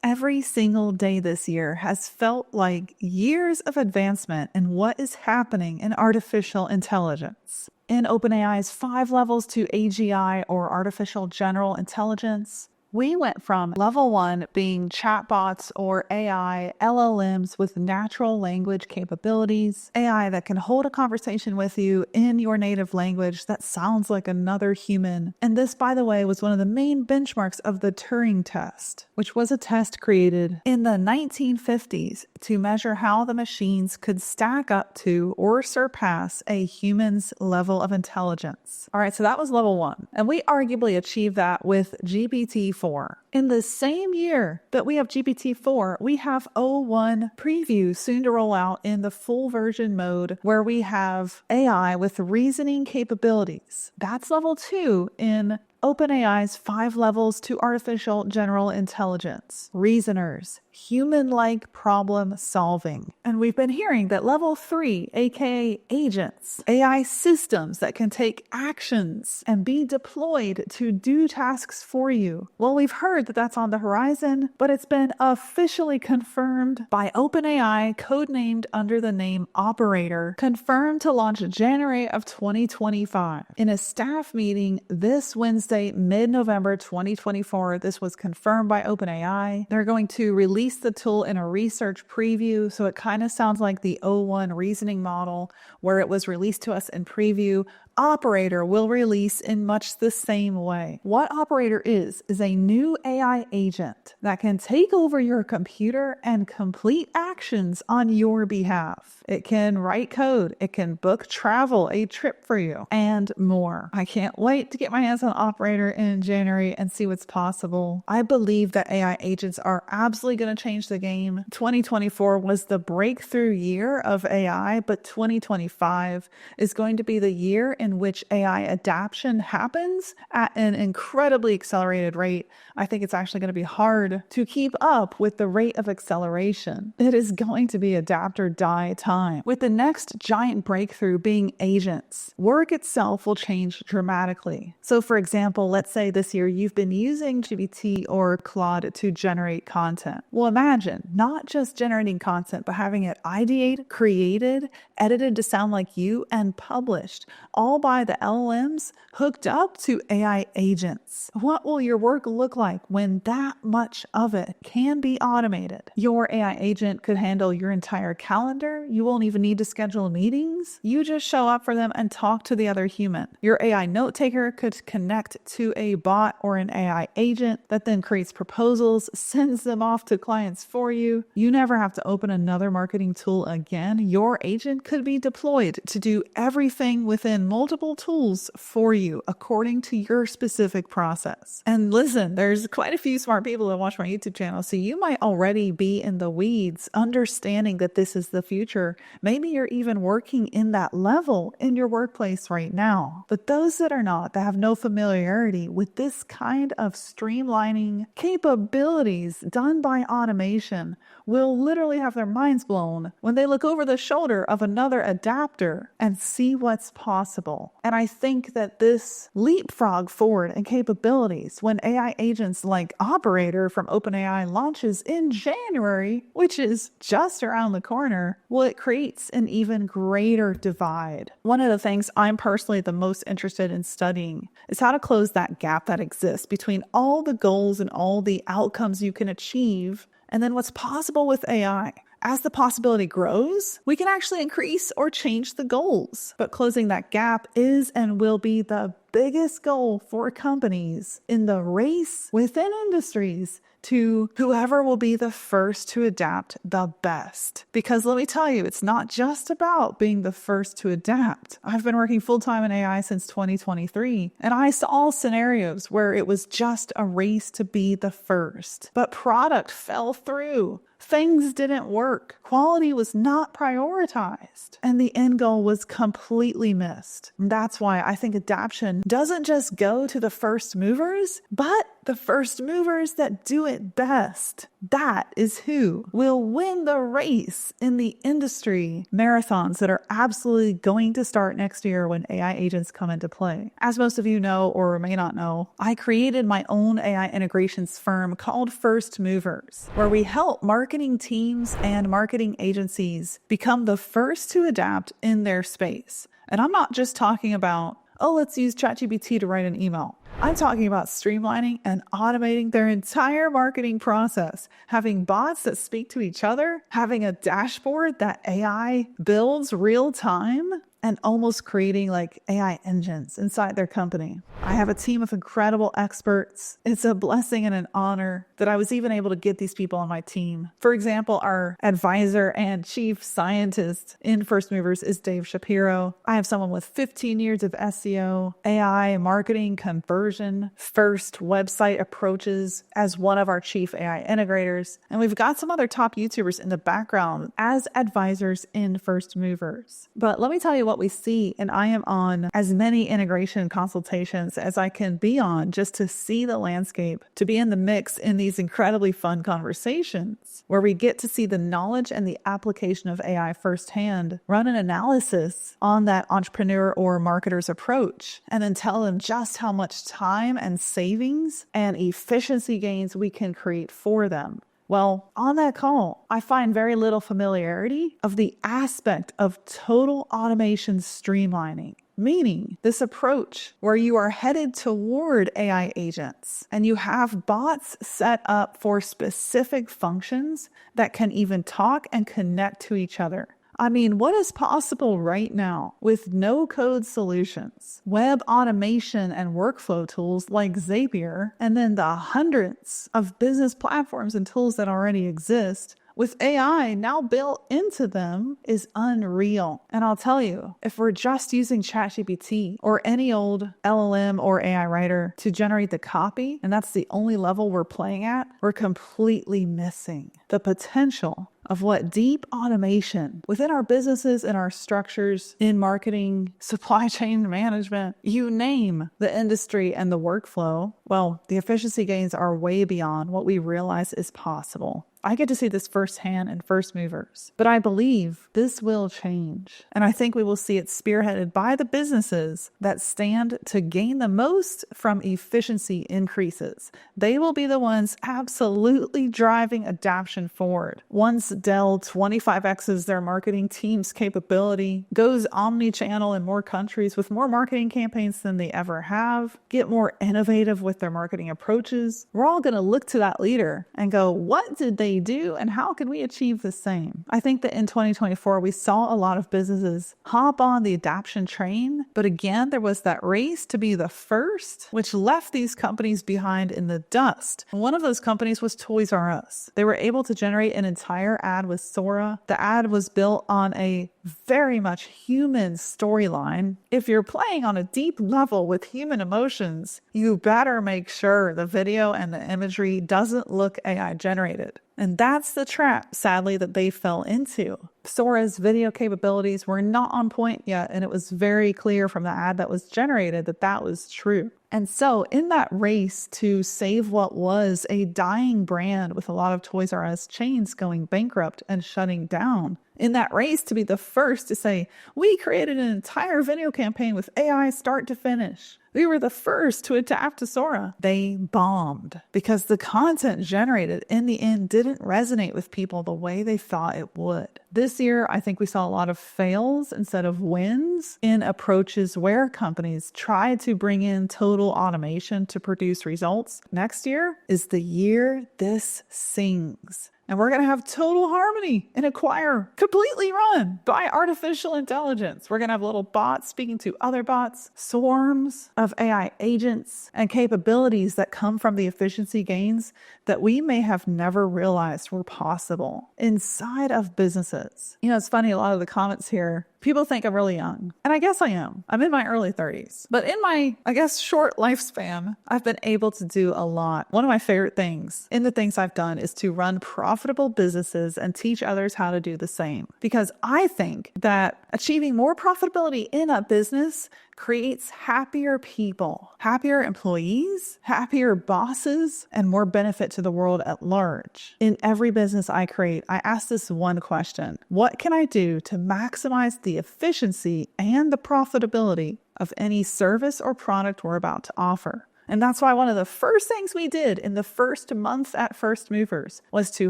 Every single day this year has felt like years of advancement in what is happening in artificial intelligence. In OpenAI's 5 levels to AGI, or artificial general intelligence, we went from level 1 being chatbots or AI LLMs with natural language capabilities, AI that can hold a conversation with you in your native language that sounds like another human. And this, by the way, was one of the main benchmarks of the Turing test, which was a test created in the 1950s to measure how the machines could stack up to or surpass a human's level of intelligence. All right, so that was level 1. And we arguably achieved that with GPT-4. In the same year that we have GPT-4, we have O1 preview soon to roll out in the full version mode where we have AI with reasoning capabilities. That's level 2 in OpenAI's 5 levels to artificial general intelligence. Reasoners, human-like problem solving. And we've been hearing that level 3, aka agents, AI systems that can take actions and be deployed to do tasks for you. Well, we've heard that that's on the horizon, but it's been officially confirmed by OpenAI, codenamed under the name Operator, confirmed to launch January of 2025. In a staff meeting this Wednesday, mid-November 2024, this was confirmed by OpenAI. They're going to release the tool in a research preview, so it kind of sounds like the O1 reasoning model where it was released to us in preview. Operator will release in much the same way. What Operator is a new AI agent that can take over your computer and complete actions on your behalf. It can write code, it can book travel, a trip for you, and more. I can't wait to get my hands on Operator in January and see what's possible. I believe that AI agents are absolutely going to change the game. 2024 was the breakthrough year of AI, but 2025 is going to be the year in which AI adaptation happens at an incredibly accelerated rate. I think it's actually going to be hard to keep up with the rate of acceleration. It is going to be adapt or die time. With the next giant breakthrough being agents, work itself will change dramatically. So for example, let's say this year you've been using GPT or Claude to generate content. Well, imagine not just generating content, but having it ideate, created, edited to sound like you, and published, all by the LLMs hooked up to AI agents. What will your work look like when that much of it can be automated? Your AI agent could handle your entire calendar. You won't even need to schedule meetings. You just show up for them and talk to the other human. Your AI note taker could connect to a bot or an AI agent that then creates proposals, sends them off to clients for you. You never have to open another marketing tool again. Your agent could be deployed to do everything within multiple tools for you according to your specific process. And listen, there's quite a few smart people that watch my YouTube channel, so you might already be in the weeds understanding that this is the future. Maybe you're even working in that level in your workplace right now. But those that are not, that have no familiarity with this kind of streamlining capabilities done by automation, will literally have their minds blown when they look over the shoulder of another adapter and see what's possible. And I think that this leapfrog forward in capabilities when AI agents like Operator from OpenAI launches in January, which is just around the corner, well, it creates an even greater divide. One of the things I'm personally the most interested in studying is how to close that gap that exists between all the goals and all the outcomes you can achieve and then what's possible with AI. As the possibility grows, we can actually increase or change the goals. But closing that gap is and will be the biggest goal for companies in the race within industries to whoever will be the first to adapt the best. Because let me tell you, it's not just about being the first to adapt. I've been working full-time in AI since 2023, and I saw scenarios where it was just a race to be the first. But product fell through. Things didn't work. Quality was not prioritized. And the end goal was completely missed. And that's why I think adaptation doesn't just go to the first movers, but The first movers that do it best. That is who will win the race in the industry marathons that are absolutely going to start next year when AI agents come into play. As most of you know or may not know, I created my own AI integrations firm called First Movers, where we help marketing teams and marketing agencies become the first to adapt in their space. And I'm not just talking about, oh, let's use ChatGPT to write an email. I'm talking about streamlining and automating their entire marketing process, having bots that speak to each other, having a dashboard that AI builds real time, and almost creating like AI engines inside their company. I have a team of incredible experts. It's a blessing and an honor that I was even able to get these people on my team. For example, our advisor and chief scientist in First Movers is Dave Shapiro. I have someone with 15 years of SEO, AI, marketing, conversion, first website approaches as one of our chief AI integrators. And we've got some other top YouTubers in the background as advisors in First Movers. But let me tell you what we see, and I am on as many integration consultations as I can be on just to see the landscape, to be in the mix in these incredibly fun conversations where we get to see the knowledge and the application of AI firsthand, run an analysis on that entrepreneur or marketer's approach, and then tell them just how much time and savings and efficiency gains we can create for them. Well, on that call, I find very little familiarity of the aspect of total automation streamlining, meaning this approach where you are headed toward AI agents and you have bots set up for specific functions that can even talk and connect to each other. I mean, what is possible right now with no-code solutions, web automation and workflow tools like Zapier, and then the hundreds of business platforms and tools that already exist with AI now built into them is unreal. And I'll tell you, if we're just using ChatGPT or any old LLM or AI writer to generate the copy, and that's the only level we're playing at, we're completely missing the potential of what deep automation within our businesses and our structures in marketing, supply chain management, you name the industry and the workflow. Well, the efficiency gains are way beyond what we realize is possible. I get to see this firsthand in First Movers, but I believe this will change. And I think we will see it spearheaded by the businesses that stand to gain the most from efficiency increases. They will be the ones absolutely driving adoption forward. Once Dell 25x's their marketing team's capability, goes omni-channel in more countries with more marketing campaigns than they ever have, get more innovative with their marketing approaches, we're all going to look to that leader and go, what did they do and how can we achieve the same? I think that in 2024, we saw a lot of businesses hop on the adoption train, but again, there was that race to be the first, which left these companies behind in the dust. And one of those companies was Toys R Us. They were able to generate an entire ad with Sora. The ad was built on a very much human storyline. If you're playing on a deep level with human emotions, you better make sure the video and the imagery doesn't look AI generated. And that's the trap, sadly, that they fell into. Sora's video capabilities were not on point yet, and it was very clear from the ad that was generated that that was true. And so in that race to save what was a dying brand with a lot of Toys R Us chains going bankrupt and shutting down, in that race to be the first to say, we created an entire video campaign with AI start to finish. We were the first to adapt to Sora. They bombed because the content generated in the end didn't resonate with people the way they thought it would. This year, I think we saw a lot of fails instead of wins in approaches where companies try to bring in total automation to produce results. Next year is the year this sings. And we're going to have total harmony in a choir completely run by artificial intelligence. We're going to have little bots speaking to other bots, swarms of AI agents, and capabilities that come from the efficiency gains that we may have never realized were possible inside of businesses. You know, it's funny, a lot of the comments here, people think I'm really young. And I guess I am. I'm in my early 30s. But in my, short lifespan, I've been able to do a lot. One of my favorite things in the things I've done is to run profitable businesses and teach others how to do the same. Because I think that achieving more profitability in a business creates happier people, happier employees, happier bosses, and more benefit to the world at large. In every business I create, I ask this one question: what can I do to maximize the efficiency and the profitability of any service or product we're about to offer? And that's why one of the first things we did in the first month at First Movers was to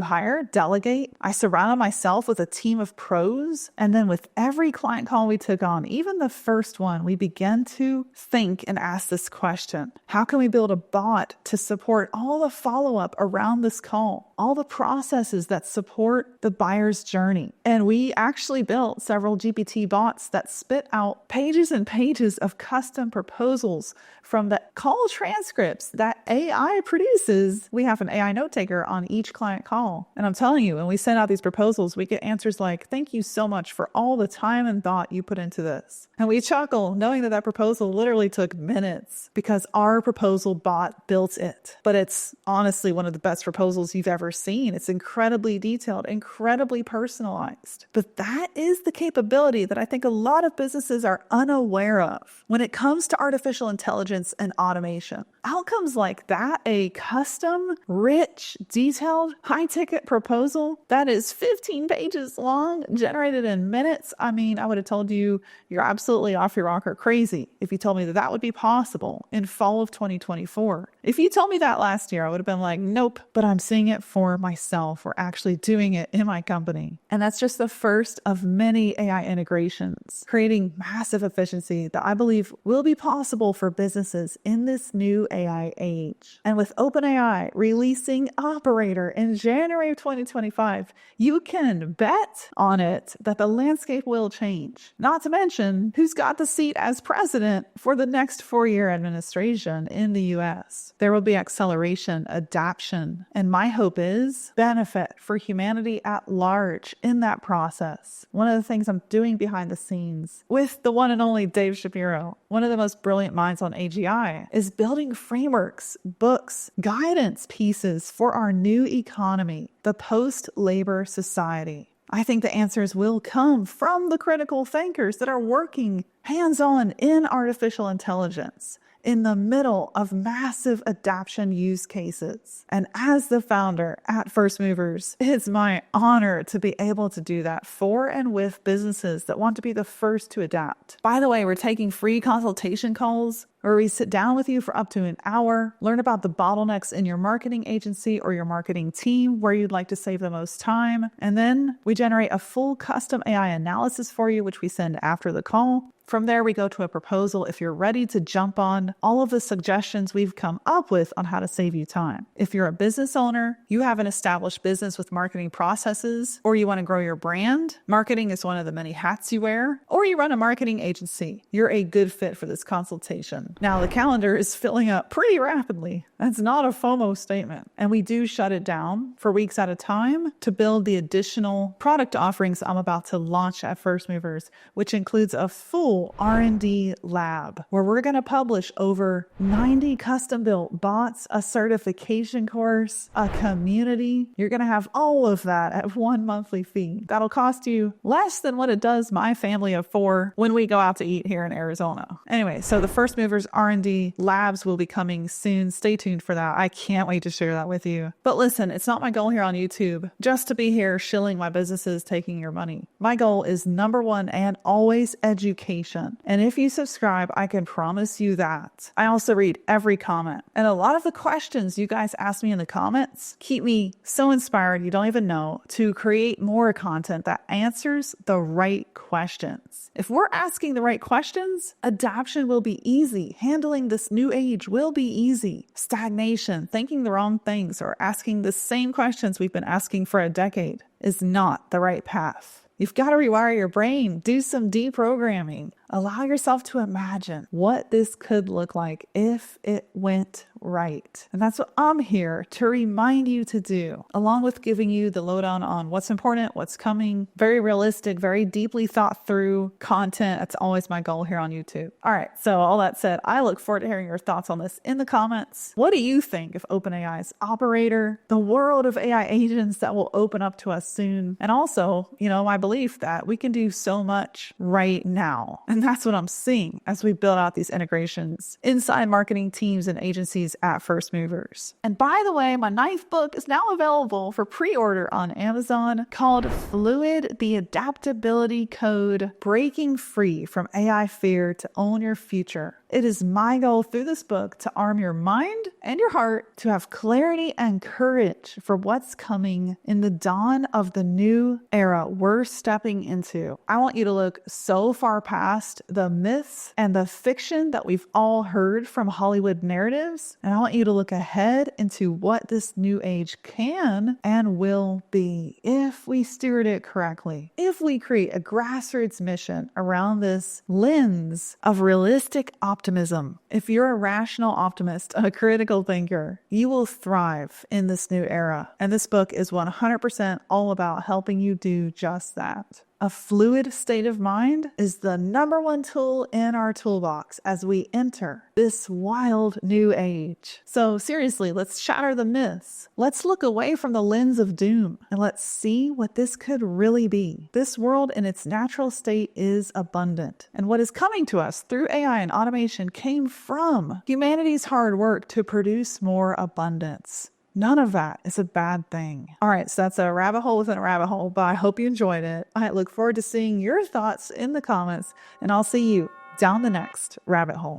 hire, delegate. I surrounded myself with a team of pros. And then with every client call we took on, even the first one, we began to think and ask this question: how can we build a bot to support all the follow-up around this call, all the processes that support the buyer's journey? And we actually built several GPT bots that spit out pages and pages of custom proposals from the call transcripts that AI produces. We have an AI note taker on each client call. And I'm telling you, when we send out these proposals, we get answers like, "Thank you so much for all the time and thought you put into this." And we chuckle knowing that that proposal literally took minutes because our proposal bot built it. But it's honestly one of the best proposals you've ever seen. It's incredibly detailed, incredibly personalized. But that is the capability that I think a lot of businesses are unaware of when it comes to artificial intelligence and automation. Outcomes like that, a custom, rich, detailed, high-ticket proposal that is 15 pages long, generated in minutes. I mean, I would have told you you're absolutely off your rocker crazy if you told me that that would be possible in fall of 2024. If you told me that last year, I would have been like, nope, but I'm seeing it for myself. We're actually doing it in my company. And that's just the first of many AI integrations, creating massive efficiency that I believe will be possible for businesses in this new AI age. And with OpenAI releasing Operator in January of 2025, you can bet on it that the landscape will change. Not to mention who's got the seat as president for the next 4-year administration in the US. There will be acceleration, adaptation, and my hope is benefit for humanity at large in that process. One of the things I'm doing behind the scenes with the one and only Dave Shapiro, one of the most brilliant minds on AGI, is building frameworks, books, guidance pieces for our new economy, the post-labor society. I think the answers will come from the critical thinkers that are working hands-on in artificial intelligence in the middle of massive adaptation use cases. And as the founder at First Movers, it's my honor to be able to do that for and with businesses that want to be the first to adapt. By the way, we're taking free consultation calls where we sit down with you for up to an hour, learn about the bottlenecks in your marketing agency or your marketing team, where you'd like to save the most time. And then we generate a full custom AI analysis for you, which we send after the call. From there, we go to a proposal if you're ready to jump on all of the suggestions we've come up with on how to save you time. If you're a business owner, you have an established business with marketing processes, or you want to grow your brand, marketing is one of the many hats you wear, or you run a marketing agency, you're a good fit for this consultation. Now, the calendar is filling up pretty rapidly. That's not a FOMO statement. And we do shut it down for weeks at a time to build the additional product offerings I'm about to launch at First Movers, which includes a full R&D lab where we're going to publish over 90 custom-built bots, a certification course, a community. You're going to have all of that at one monthly fee. That'll cost you less than what it does my family of 4 when we go out to eat here in Arizona. Anyway, so the First Movers R&D labs will be coming soon. Stay tuned for that. I can't wait to share that with you. But listen, it's not my goal here on YouTube just to be here shilling my businesses, taking your money. My goal is number one and always education. And if you subscribe, I can promise you that. I also read every comment. And a lot of the questions you guys ask me in the comments keep me so inspired, you don't even know, to create more content that answers the right questions. If we're asking the right questions, adoption will be easy. Handling this new age will be easy. Stagnation, thinking the wrong things, or asking the same questions we've been asking for a decade is not the right path. You've got to rewire your brain, do some deprogramming. Allow yourself to imagine what this could look like if it went right. And that's what I'm here to remind you to do, along with giving you the lowdown on what's important, what's coming, very realistic, very deeply thought through content. That's always my goal here on YouTube. All right, so all that said, I look forward to hearing your thoughts on this in the comments. What do you think of OpenAI's Operator, the world of AI agents that will open up to us soon? And also, my belief that we can do so much right now. And that's what I'm seeing as we build out these integrations inside marketing teams and agencies at First Movers. And by the way, my 9th book is now available for pre-order on Amazon, called Fluid: The Adaptability Code, Breaking Free from AI Fear to Own Your Future. It is my goal through this book to arm your mind and your heart to have clarity and courage for what's coming in the dawn of the new era we're stepping into. I want you to look so far past the myths and the fiction that we've all heard from Hollywood narratives, and I want you to look ahead into what this new age can and will be if we steward it correctly. If we create a grassroots mission around this lens of realistic optimism. If you're a rational optimist, a critical thinker, you will thrive in this new era. And this book is 100% all about helping you do just that. A fluid state of mind is the #1 tool in our toolbox as we enter this wild new age. So seriously, let's shatter the myths. Let's look away from the lens of doom and let's see what this could really be. This world in its natural state is abundant. And what is coming to us through AI and automation came from humanity's hard work to produce more abundance. None of that is a bad thing. All right, so that's a rabbit hole within a rabbit hole, but I hope you enjoyed it. I look forward to seeing your thoughts in the comments, and I'll see you down the next rabbit hole.